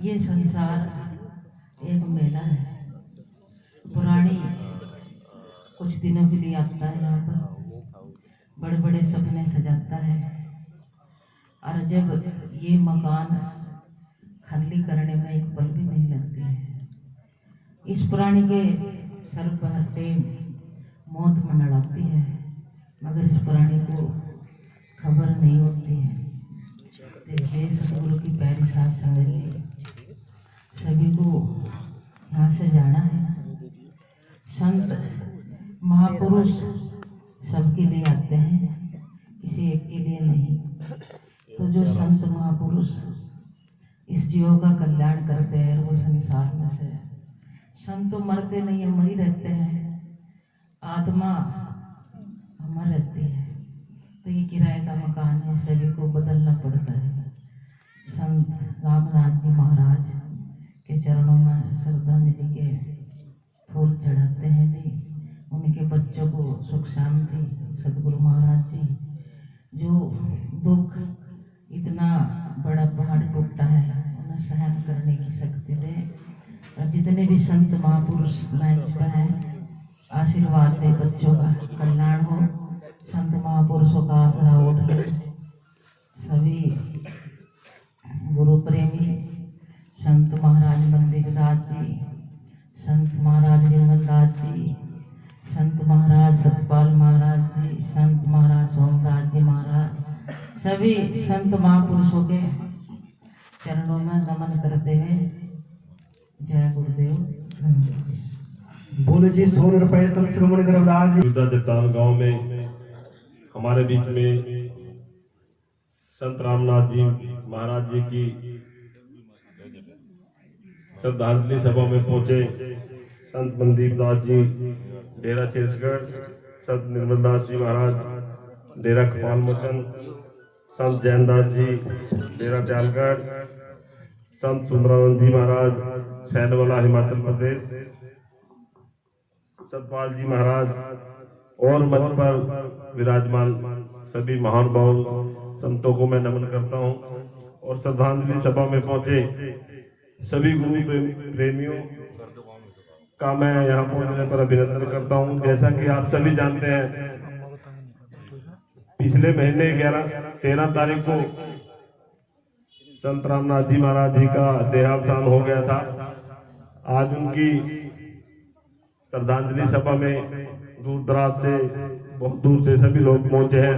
ये संसार एक मेला है, पुरानी कुछ दिनों के लिए आता है। यहाँ पर बड़े बड़े सपने सजाता है और जब ये मकान खाली करने में एक पल भी नहीं लगती है। इस प्राणी के सर पर हर टाइम मौत मंडराती है, मगर इस प्राणी को खबर नहीं होती है। देखिए सतगुरु की प्यारी साथ संगत जी, सभी को यहाँ से जाना है। संत महापुरुष सबके लिए आते हैं, किसी एक के लिए नहीं। तो जो संत महापुरुष इस जीवों का कल्याण करते हैं वो संसार में से संत तो मरते नहीं है, मर ही रहते हैं, आत्मा अमर रहती है। तो ये किराए का मकान है, सभी को बदलना पड़ता है। संत रामनाथ जी महाराज के चरणों में श्रद्धांजलि के फूल चढ़ाते हैं जी। उनके बच्चों को सुख शांति सतगुरु महाराज जी, जो दुख इतना बड़ा पहाड़ टूटता है उन्हें सहन करने की शक्ति दे। और जितने भी संत महापुरुष मंच पर हैं, आशीर्वाद दे, बच्चों का कल्याण हो, संत महापुरुषों का आसरा उठ ले। सभी गुरु प्रेमी संत महाराज मंदिर दास जी, संत महाराज निर्मल दास जी, संत महाराज सतपाल महाराज जी, संत महाराज सोमदास जी महाराज, सभी संत महापुरुषों के चरणों में नमन करते हुए जय गुरुदेव। बोले जी 100 रुपए संत श्रोमणी गुरुदास जी। जटान गांव में हमारे बीच में संत रामनाथ जी महाराज जी की श्रद्धांजलि सभा में पहुंचे संत मनदीप दास जी डेरा शीर्षगढ़, संत निर्मल दास जी महाराज डेरा कपाल मोचन, संत जैन दास जी डेरा दयालगढ़, संत सुंदरानंद जी महाराज सैनवाला हिमाचल प्रदेश, सतपाल जी महाराज और मंच पर विराजमान सभी महानुभाव संतों को मैं नमन करता हूं। और श्रद्धांजलि सभा में पहुंचे सभी गुरु प्रेमियों का मैं यहाँ पहुंचने पर अभिनंदन करता हूं। जैसा कि आप सभी जानते हैं, पिछले महीने 13 तारीख को संत रामनाथ जी महाराज जी का देहावसान हो गया था। आज उनकी श्रद्धांजलि सभा में दूर दराज से, बहुत दूर से सभी लोग पहुंचे हैं।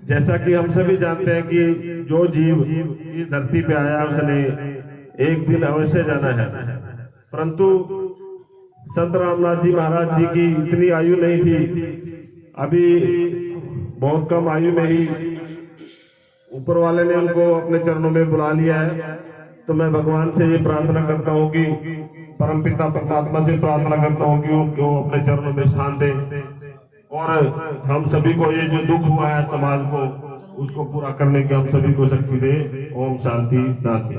जैसा कि हम सभी जानते हैं कि जो जीव इस धरती पे आया उसने एक दिन अवश्य जाना है, परंतु संत रामनाथ जी महाराज जी की इतनी आयु नहीं थी। अभी बहुत कम आयु में ही ऊपर वाले ने उनको अपने चरणों में बुला लिया है। तो मैं भगवान से ये प्रार्थना करता हूँ कि परमपिता परमात्मा से प्रार्थना करता हूँ कि उनको अपने चरणों में स्थान दे और हम सभी को ये जो दुख हुआ है समाज को, उसको पूरा करने की हम सभी को शक्ति दे। ओम शांति शांति।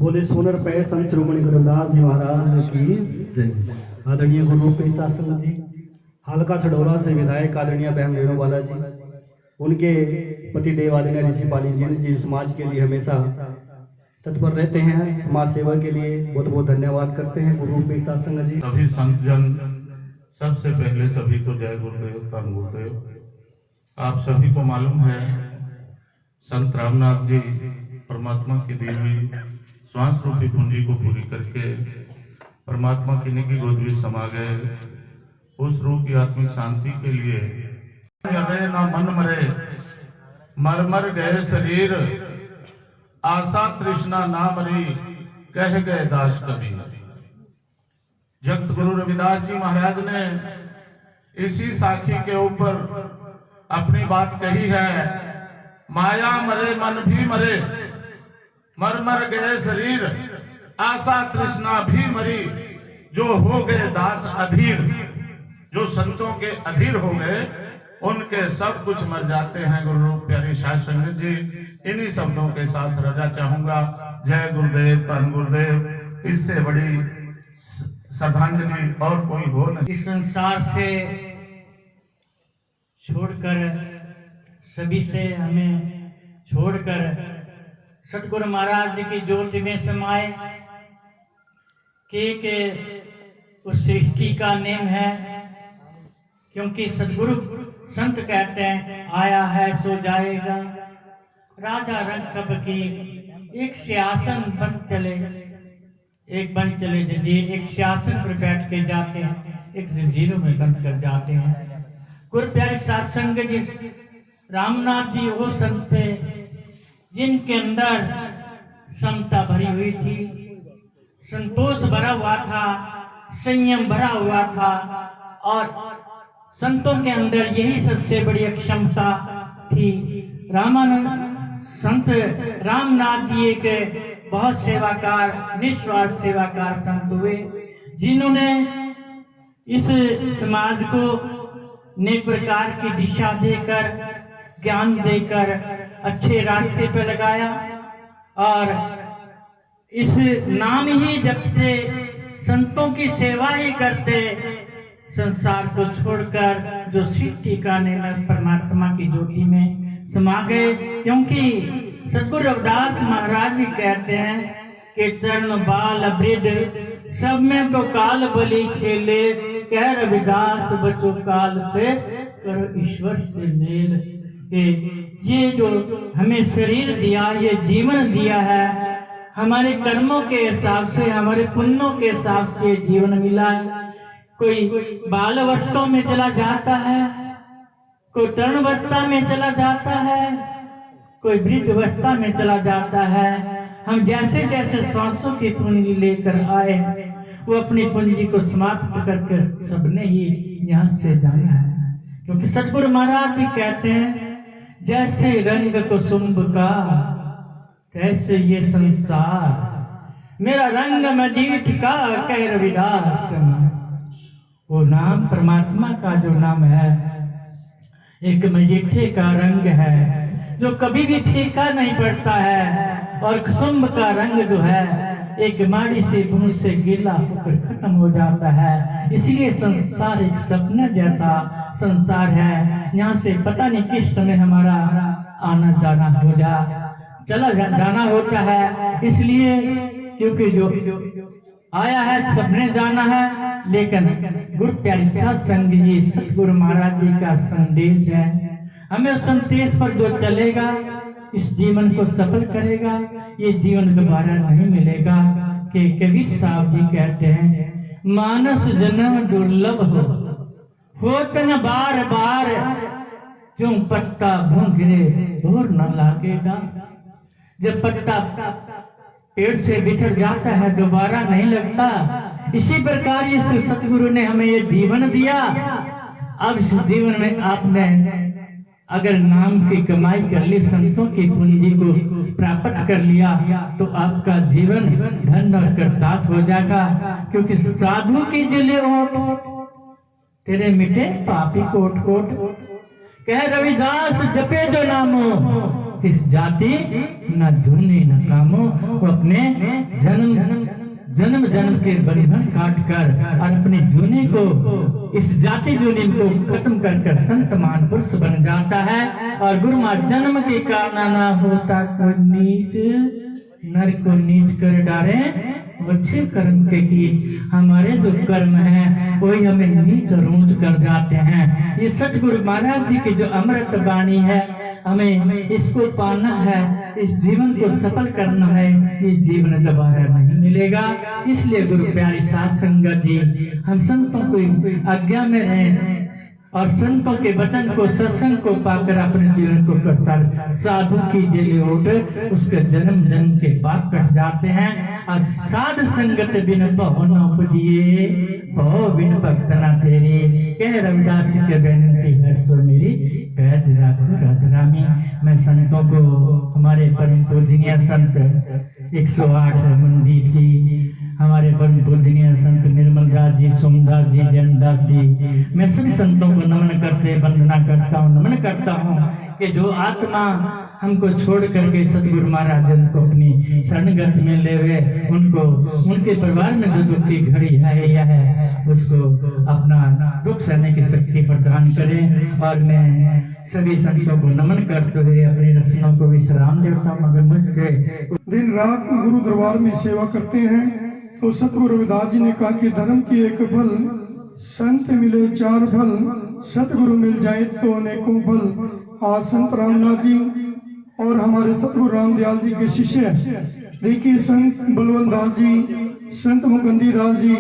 बोले 100 रुपए संत श्रोमणी गुरुदास जी महाराज की जय। आदरणीय गुरु पेशा संत जी, हल्का सडोरा से विधायक आदरणीय बहन रेणुबाला जी, उनके पति देव आदरणीय ऋषि पाली जी समाज के लिए हमेशा तत्पर रहते हैं, समाज सेवा के लिए बहुत बहुत धन्यवाद करते हैं गुरु पेशा संघ जी। सभी संतजन, सबसे पहले सभी को जय गुरुदेव, धन गुरुदेव। आप सभी को मालूम है संत रामनाथ जी परमात्मा की दी हुई श्वास रूपी पूंजी को पूरी करके परमात्मा की निकी गोद में समा गए। उस रूह की आत्मिक शांति के लिए ना मन मरे, मर मर गए शरीर, आशा तृष्णा ना मरी, कह गए दास कबीर। जगत गुरु रविदास जी महाराज ने इसी साखी के ऊपर अपनी बात कही है, माया मरे मन भी मरे, मर मर गए शरीर, आशा तृष्णा भी मरी, जो हो गए दास अधीर। जो संतों के अधीर हो गए उनके सब कुछ मर जाते हैं। गुरु प्यारी शासन जी, इन्हीं शब्दों के साथ रजा चाहूंगा। जय गुरुदेव, धन गुरुदेव। इससे बड़ी श्रद्धांजलि और कोई हो नहीं। इस संसार से छोड़कर, सभी से हमें छोड़ छोड़कर सतगुरु महाराज जी की ज्योति में समाए के उस सृष्टि का नेम है। क्योंकि सतगुरु संत कहते हैं आया है सो जाएगा। राजा रंग की एक सिंहासन बन चले, एक बन चले जंजीर, एक सिंहासन पर बैठ के जाते हैं, एक जंजीरों में बंद कर जाते हैं। गुरु प्यारे साध संगत जी, रामनाथ जी वो संत थे जिनके अंदर समता भरी हुई थी, संतोष भरा हुआ था, संयम भरा हुआ था। और संतों के अंदर यही सबसे बड़ी क्षमता थी। रामानंद संत रामनाथ जी एक बहुत सेवाकार, निस्वार्थ सेवाकार संत हुए, जिन्होंने इस समाज को नेक प्रकार की दिशा देकर, ज्ञान देकर अच्छे रास्ते पर लगाया। और इस नाम ही जपते, संतों की सेवा ही करते, संसार को छोड़कर जो सृष्टि का नेम परमात्मा की ज्योति में समा गए। क्योंकि सतगुरु रविदास महाराज जी कहते हैं कि चरण बाल वृद्ध सब में तो काल बलि खेले, कह रविदास बचो काल से करो ईश्वर से मेल। ये जो हमें शरीर दिया, ये जीवन दिया है, हमारे कर्मों के हिसाब से, हमारे पुण्यों के हिसाब से जीवन मिला है। कोई बाल अवस्था में चला जाता है, कोई तरुण अवस्था में चला जाता है, कोई वृद्ध अवस्था में चला जाता है। हम जैसे जैसे सांसों की पूंजी लेकर आए, वो अपनी पूंजी को समाप्त करके सबने ही यहाँ से जाना है। क्योंकि सतगुरु महाराज जी कहते हैं जैसे रंग कुसुम्भ का तैसे ये संसार, मेरा रंग मजीठ का कह रविदास चमन। वो नाम परमात्मा का जो नाम है एक मजीठे का रंग है जो कभी भी फीका नहीं पड़ता है। और कुसुम्भ का रंग जो है एक माड़ी से बूंद से गीला होकर खत्म हो जाता है। इसलिए संसार एक सपना जैसा संसार है, यहाँ से पता नहीं किस समय हमारा आना जाना हो जाना होता है। इसलिए क्योंकि जो आया है सबने जाना है, लेकिन गुरु प्यारे साध संगत जी, सतगुरु महाराज जी का संदेश है। हमें उस संदेश पर जो चलेगा इस जीवन को सफल करेगा। ये जीवन दोबारा नहीं मिलेगा। कि कबीर साहब जी कहते हैं मानस जन्म दुर्लभ हो तन बार बार, जो पत्ता भूंगिरे भोर न लागेगा। जब पत्ता पेड़ से बिछड़ जाता है दोबारा नहीं लगता। इसी प्रकार इस सतगुरु ने हमें ये जीवन दिया। अब इस जीवन में आपने अगर नाम की कमाई कर ली, संतों की पूंजी को प्राप्त कर लिया, तो आपका जीवन धन और करतास हो जाएगा। क्योंकि साधु की जिले ओट तेरे मिटे पापी कोट कोट, कह रविदास जपे जो नामो किस जाति न जूनी न कामो। वो अपने जन्म जन्म के बंधन काट कर और अपनी जूनी को, इस जाति जूनी को खत्म कर संत महापुरुष बन जाता है। और गुरुमा जन्म के कारण ना होता कोई नीच, नर को नीच कर डारे अच्छे कर्म के कीच। हमारे जो कर्म है वही हमें नीच और ऊंच कर जाते हैं। ये सतगुरु महाराज जी की जो अमृत वाणी है, हमें इसको पाना है, इस जीवन को सफल करना है। ये जीवन दोबारा नहीं मिलेगा। इसलिए गुरु प्यारी साध संगत जी, हम संतों को आज्ञा में रहें और संतों के वचन को, सत्संग को पाकर अपने जीवन को करता। साधु की जेल ओट उसके जन्म जन्म के पाप कट जाते हैं। और साध संगत बिन बहु न उपजिए, बहु बिन भक्त न तेरे, कह रविदास के बेनती हर्षो मेरी पैद राखो राजरामी। मैं संतों को, हमारे परम पूजनीय संत 108 मंदिर जी, हमारे परम पूजनीय संत निर्मल दास जी, सोमदास जी, जैनदास जी, मैं सभी संतों को नमन करते, वंदना करता हूँ, नमन करता हूँ। कि जो आत्मा हमको छोड़ करके सतगुरु महाराज उनको अपनी शरणगत में ले हुए, उनको उनके परिवार में जो दुख की घड़ी है या है उसको अपना दुख सहने की शक्ति प्रदान करें। और मैं सभी संतों को नमन करते हुए अपनी रचनाओं को विश्राम देता हूँ। मगर मुझसे दिन रात गुरु दरबार में सेवा करते हैं तो सतगुरु रविदास जी ने कहा कि धर्म की एक फल, संत मिले 4 फल, सतगुरु मिल जाए तो अनेकों फल। आज संत रामनाथ जी और हमारे सतगुरु रामदयाल जी के शिष्य देखिए, संत बलवंत दास जी, संत मुकुंदी दास जी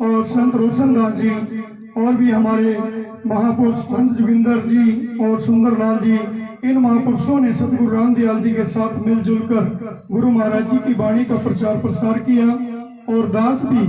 और संत रोशन दास जी और भी हमारे महापुरुष संत जोगिंदर जी और सुंदरलाल जी, इन महापुरुषों ने सतगुरु रामदयाल जी के साथ मिलजुल कर गुरु महाराज जी की वाणी का प्रचार प्रसार किया। और दास भी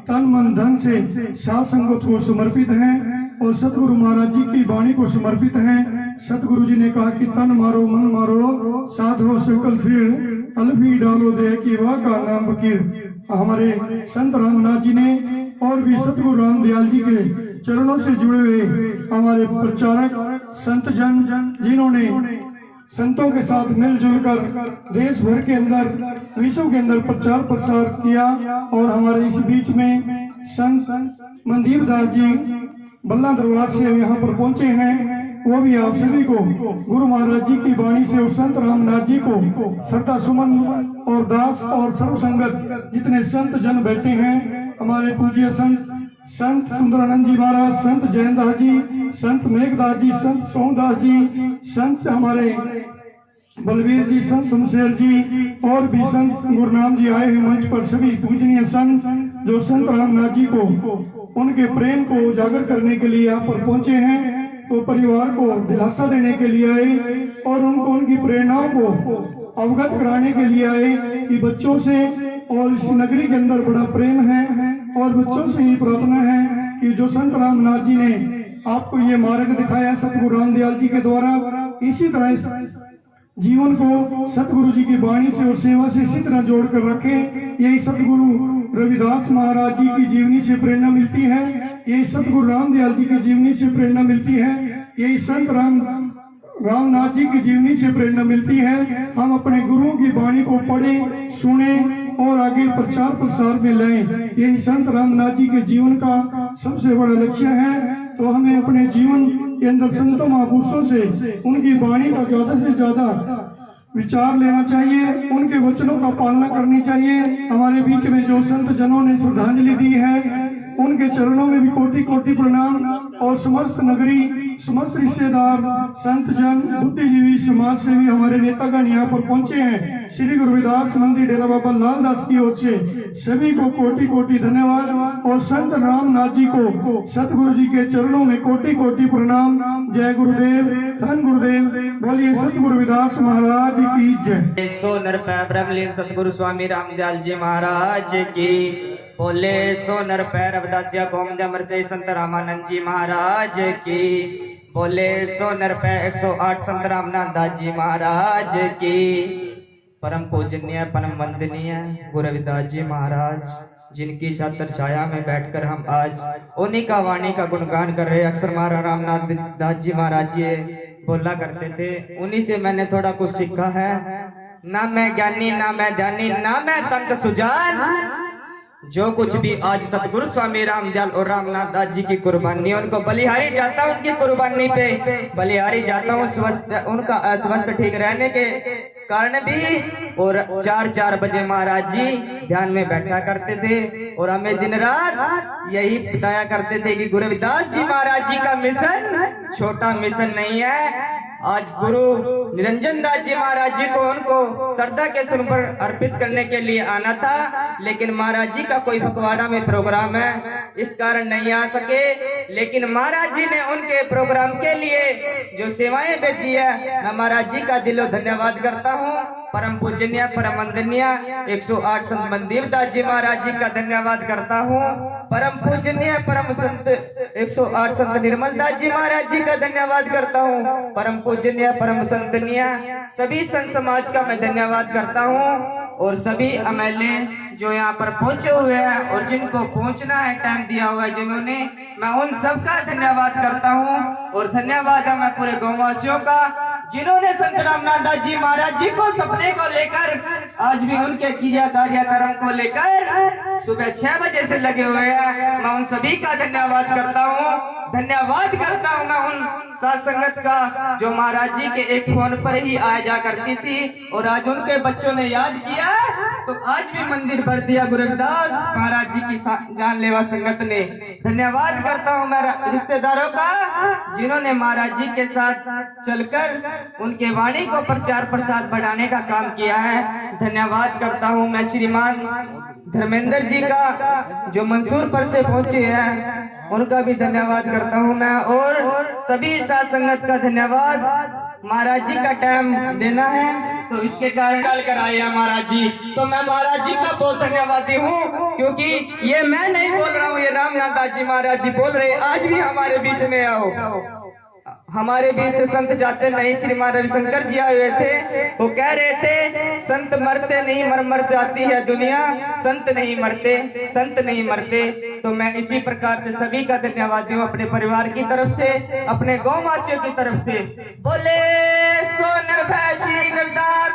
तन मन धन से साध संगत को समर्पित हैं और सतगुरु महाराज जी की वाणी को समर्पित हैं। सतगुरु जी ने कहा कि तन मारो मन मारो, साधो सकल फिर, अलफी डालो दे की वाह का नाम बकीर। हमारे संत रामनाथ जी ने और भी सतगुरु रामदयाल जी के चरणों से जुड़े हुए हमारे प्रचारक संत जन, जिन्होंने संतों के साथ मिलजुल कर देश भर के अंदर, विश्व के अंदर प्रचार प्रसार किया। और हमारे इस बीच में संत मनदीप दास जी बल्ला दरबार से यहाँ पर पहुंचे हैं, वो भी आप सभी को गुरु महाराज जी की वाणी से और संत रामनाथ जी को श्रद्धा सुमन और दास और सर्व संगत जितने संत जन बैठे हैं, हमारे पूज्य संत सुंदरानंद जी महाराज, संत जैन दास जी, संत मेघदास जी, संत सोमदास जी, संत हमारे बलवीर जी, संत शमशेर जी और भी संत गुरनाम जी आए हैं मंच पर। सभी पूजनीय संत जो संत रामनाथ जी को उनके प्रेम को उजागर करने के लिए यहाँ पर पहुंचे हैं, तो परिवार को दिलासा देने के लिए आए और उनको उनकी प्रेरणाओं को अवगत कराने के लिए आए कि बच्चों से और इस नगरी के अंदर बड़ा प्रेम है और बच्चों से ही प्रार्थना है कि जो संत रामनाथ जी ने आपको ये मार्ग दिखाया सतगुरु रामदयाल जी के द्वारा, इसी तरह इस जीवन को सतगुरु जी की वाणी से और सेवा से इसी तरह जोड़ कर रखें। यही सतगुरु रविदास महाराज जी की जीवनी से प्रेरणा मिलती है, यही सतगुरु रामदयाल जी की जीवनी से प्रेरणा मिलती है, यही संत रामनाथ जी की जीवनी से प्रेरणा मिलती है। हम अपने गुरुओं की वाणी को पढ़ें, सुने और आगे प्रचार प्रसार में लाएं। यही संत रामनाथ जी के जीवन का सबसे बड़ा लक्ष्य है। तो हमें अपने जीवन के अंदर संतों महापुरुषों से उनकी वाणी का ज्यादा से ज्यादा विचार लेना चाहिए, उनके वचनों का पालना करनी चाहिए। हमारे बीच में जो संत जनों ने श्रद्धांजलि दी है उनके चरणों में भी कोटि कोटि प्रणाम। और समस्त नगरी, समस्त रिश्तेदार, संत जन, बुद्धिजीवी, समाज सेवी, हमारे नेतागण यहाँ पर पहुंचे हैं। श्री गुरु रविदास मंदिर डेरा बाबा लाल दास की ओर से सभी को कोटि कोटि धन्यवाद और संत रामनाथ जी को सतगुरु जी के चरणों में कोटि कोटि प्रणाम। जय गुरुदेव, धन गुरुदेव, बोलिए सतगुरु रविदास महाराज की जय। सो नर पै ब्रह्मलीन सतगुरु स्वामी रामदयाल जी महाराज की, बोले सो नर पै रविदासिया गोमद अमर से संत रामानंद जी महाराज की, बोले सो नर पै 108 संत रामनाथ दास जी महाराज की। परम पूजनीय परम वंदनीय गुरु रविदास जी महाराज, जिनकी छत्र छाया में बैठकर हम आज उन्हीं का वाणी का गुणगान कर रहे। अक्सर महाराज रामनाथ दास जी महाराज जी बोला करते थे, उन्हीं से मैंने थोड़ा कुछ सीखा है। ना मैं ज्ञानी, ना मैं ध्यानी, ना मैं संत सुजान, जो कुछ भी आज सतगुरु स्वामी रामदयाल और रामनाथ दास जी की कुर्बानी, उनको बलिहारी जाता हूँ, उनकी कुर्बानी पे बलिहारी जाता हूँ। स्वस्थ उनका अस्वस्थ ठीक रहने के कारण भी और 4-4 बजे महाराज जी ध्यान में बैठा करते थे और हमें दिन रात यही बताया करते थे कि गुरु रविदास जी महाराज जी का मिशन छोटा मिशन नहीं है। आज गुरु निरंजन दास जी महाराज जी को उनको श्रद्धा के सुर पर अर्पित करने के लिए आना था, लेकिन महाराज जी का कोई फकवाड़ा में प्रोग्राम है, इस कारण नहीं आ सके। लेकिन महाराज जी ने उनके प्रोग्राम के लिए जो सेवाएं बेची है, मैं महाराज जी का दिलो धन्यवाद करता हूँ। परम पूजनीय परम वंदनीय 108 संत मनदीप दास जी महाराज जी का धन्यवाद करता हूँ। परम पूजनीय परम संत 108 संत निर्मल दास जी महाराज जी का धन्यवाद करता हूँ। परम पूजनीय परम संतनीय सभी संत समाज का मैं धन्यवाद करता हूँ। और सभी एमएलए जो यहाँ पर पहुंचे हुए हैं और जिनको पहुंचना है टाइम दिया हुआ है जिन्होंने, मैं उन सबका धन्यवाद करता हूँ। और धन्यवाद है मैं पूरे गाँववासियों का जिन्होंने संत रामनाथ दास जी महाराज जी को सपने को लेकर आज भी उनके किया कार्यक्रम को लेकर सुबह 6 बजे से लगे हुए हैं। मैं उन सभी का धन्यवाद करता हूँ। धन्यवाद करता हूँ मैं उन साथ संगत का जो महाराज जी के एक फोन पर ही आ जा करती थी और आज उनके बच्चों ने याद किया तो आज भी मंदिर भर दिया गुरु रविदास महाराज जी की जानलेवा संगत ने। धन्यवाद करता हूँ मैं रिश्तेदारों का जिन्होंने महाराज जी के साथ चलकर उनके वाणी को प्रचार प्रसार बढ़ाने का काम किया है। धन्यवाद करता हूँ मैं श्रीमान धर्मेंद्र जी का जो मंसूर पर से पहुंचे हैं उनका भी धन्यवाद करता हूं मैं और सभी साथ संगत का धन्यवाद। महाराज जी का टाइम देना है तो इसके कारण कल कर आए हैं महाराज जी, तो मैं महाराज जी का बहुत धन्यवादी हूं क्योंकि ये मैं नहीं बोल रहा हूं, ये रामनाथ दास जी महाराज जी बोल रहे। आज भी हमारे बीच में आओ, हमारे बीच से संत जाते नहीं। श्रीमान रविशंकर जी आए हुए थे, वो कह रहे थे संत मरते नहीं मर जाती है दुनिया, संत नहीं मरते संत नहीं मरते। तो मैं इसी प्रकार से सभी का धन्यवाद हूँ अपने परिवार की तरफ से, अपने गाँव वासियों की तरफ से। बोले सो निर्भय श्री रविदास